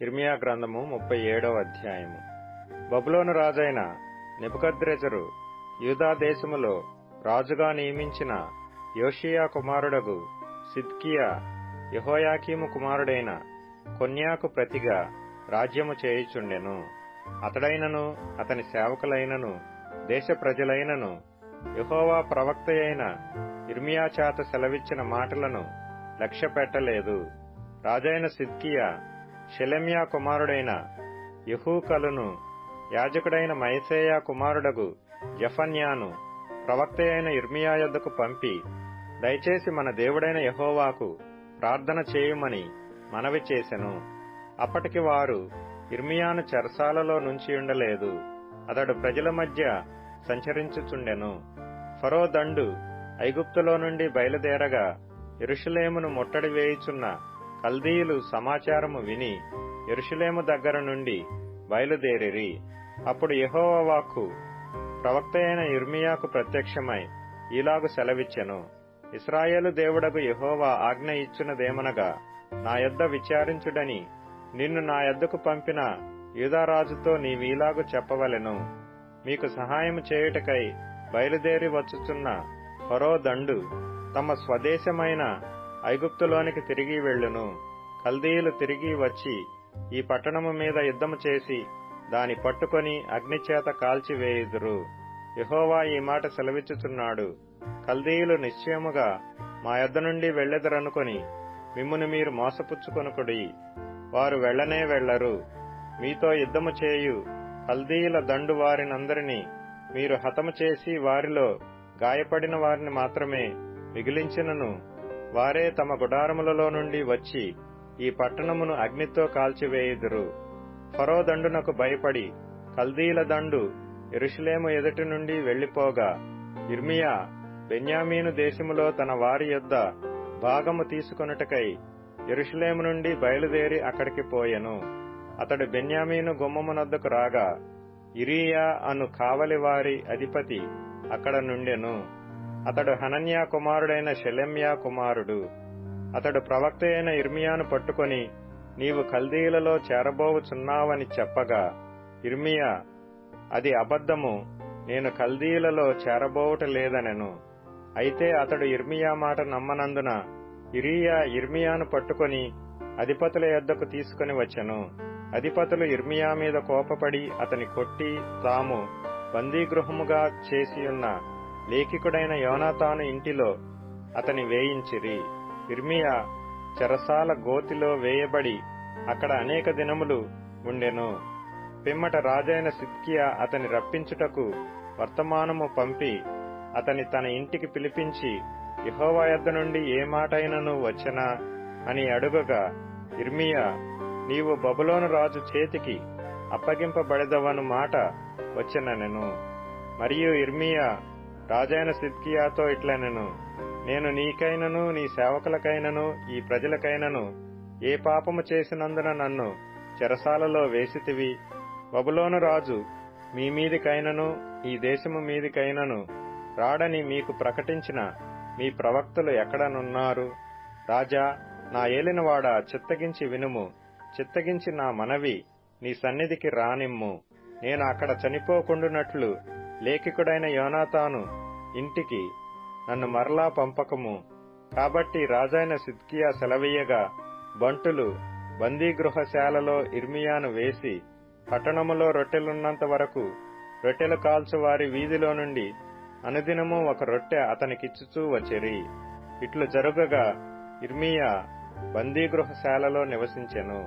ఇర్మియా గ్రంథము 37వ అధ్యాయము. బబులోను రాజైన నెబుకద్రెజరు యూదా దేశములో రాజుగా నియమించిన యోషియా కుమారుడగు సిద్కియా యెహోయాకీము కుమారుడైన కొన్యాకు ప్రతిగా రాజ్యము చేయుచుండెను. అతడైనను అతని సేవకులైనను దేశ ప్రజలైనను యెహోవా ప్రవక్తయైన ఇర్మియా చేత సెలవిచ్చిన మాటలను లక్ష్య పెట్టలేదు. రాజైన సిద్కియా షెలెమ్యా కుమారుడైన యెహూకలును యాజకుడైన మయసేయా కుమారుడగు జెఫన్యాను ప్రవక్తయైన ఇర్మియా యొద్దకు పంపి, దయచేసి మన దేవుడైన యెహోవాకు ప్రార్థన చేయుమని మనవి చేసెను. అప్పటికి వారు ఇర్మియాను చెరసాలలో నుంచియుండలేదు. అతడు ప్రజల మధ్య సంచరించుచుండెను. ఫరో దండు ఐగుప్తులో నుండి బయలుదేరగా యెరూషలేమును ముట్టడి వేయుచున్న కల్దీయులు సమాచారము విని యెరూషలేము దగ్గర నుండి బయలుదేరిరి. అప్పుడు యెహోవా వాక్కు ప్రవక్తయైన ఇర్మియాకు ప్రత్యక్షమై ఈలాగు సెలవిచ్చెను. ఇశ్రాయేలు దేవుడగు యెహోవా ఆజ్ఞ ఇచ్చునదేమనగా, నా యొద్ద విచారించుడని నిన్ను నా యొద్దకు పంపిన యూదారాజుతో నీవీలాగు చెప్పవలెను. మీకు సహాయము చేయుటకై బయలుదేరి వచ్చుచున్న ఫరో దండు తమ స్వదేశమైన ఐగుప్తులోనికి తిరిగి వెళ్ళును. కల్దీయులు తిరిగి వచ్చి ఈ పట్టణము మీద యుద్ధము చేసి దాని పట్టుకొని అగ్నిచేత కాల్చివేయుదురు. యెహోవా ఈ మాట సెలవిచ్చుచున్నాడు. కల్దీయులు నిశ్చయముగా మా యొద్ద నుండి వెళ్ళెదరనుకొని మిమ్మును మీరు మోసపుచ్చుకొనుకుడి. వారు వెళ్ళనే వెళ్లరు. మీతో యుద్ధము చేయు కల్దీయుల దండు వారినందరినీ మీరు హతము చేసి వారిలో గాయపడిన వారిని మాత్రమే మిగిలించినను వారే తమ గుడారములలో నుండి వచ్చి ఈ పట్టణమును అగ్నితో కాల్చివేయుదురు. ఫరో దండునకు భయపడి కల్దీయుల దండు యెరూషలేము ఎదుటి నుండి వెళ్లిపోగా ఇర్మియా బెన్యామీను దేశములో తన వారి యొద్ద భాగము తీసుకొనుటకై యెరూషలేము నుండి బయలుదేరి అక్కడికి పోయెను. అతడు బెన్యామీను గుమ్మమునొద్దకు రాగా ఇరీయా అను కావలివారి అధిపతి అక్కడ నుండెను. అతడు హనన్యా కుమారుడైన షెలెమ్యా కుమారుడు. అతడు ప్రవక్త అయిన ఇర్మియాను పట్టుకొని, నీవు కల్దీయులలో చేరబోవుచున్నావని చెప్పగా ఇర్మియా, అది అబద్ధము, నేను కల్దీయులలో చేరబోవుటలేదనెను. అయితే అతడు ఇర్మియా మాట నమ్మనందున ఇరీయా ఇర్మియాను పట్టుకొని అధిపతుల యొద్దకు తీసుకుని వచ్చెను. అధిపతులు ఇర్మియా మీద కోపపడి అతని కొట్టి తాము బందీగృహముగా చేసియున్న లేఖికుడైన యోనాతాను ఇంటిలో అతని వేయించిరి. ఇర్మియా చెరసాల గోతిలో వేయబడి అక్కడ అనేక దినములు ఉండెను. పిమ్మట రాజైన సిద్కియా అతని రప్పించుటకు వర్తమానము పంపి అతని తన ఇంటికి పిలిపించి, యెహోవా యొద్ద నుండి ఏ మాటైనను వచ్చెనా అని అడుగగా ఇర్మియా, నీవు బబులోను రాజు చేతికి అప్పగింపబడెదవను మాట వచ్చెననెను. మరియు ఇర్మియా రాజైన సిద్కియాతో ఇట్లనెను, నేను నీకైనను నీ సేవకులకైనను ఈ ప్రజలకైనను ఏ పాపము చేసినందున నన్ను చెరసాలలో వేసితివి? బబులోను రాజు మీ మీదికైనను ఈ దేశము మీదికైనను రాడని మీకు ప్రకటించిన మీ ప్రవక్తలు ఎక్కడనున్నారు? రాజా, నా ఏలినవాడా, చిత్తగించి వినుము. చిత్తగించి నా మనవి నీ సన్నిధికి రానిమ్ము. నేను అక్కడ చనిపోకుండునట్లు లేఖికుడైన యోనాతాను ఇంటికి నన్ను మరలా పంపకము. కాబట్టి రాజైన సిద్కియా సెలవీయగా బంటులు బందీగృహశాలలో ఇర్మియాను వేసి పట్టణములో రొట్టెలున్నంత వరకు రొట్టెలు కాల్చు వారి వీధిలో నుండి అనుదినము ఒక రొట్టె అతనికిచ్చుచూ వచ్చిరి. ఇట్లు జరుగగా ఇర్మియా బందీగృహశాలలో నివసించెను.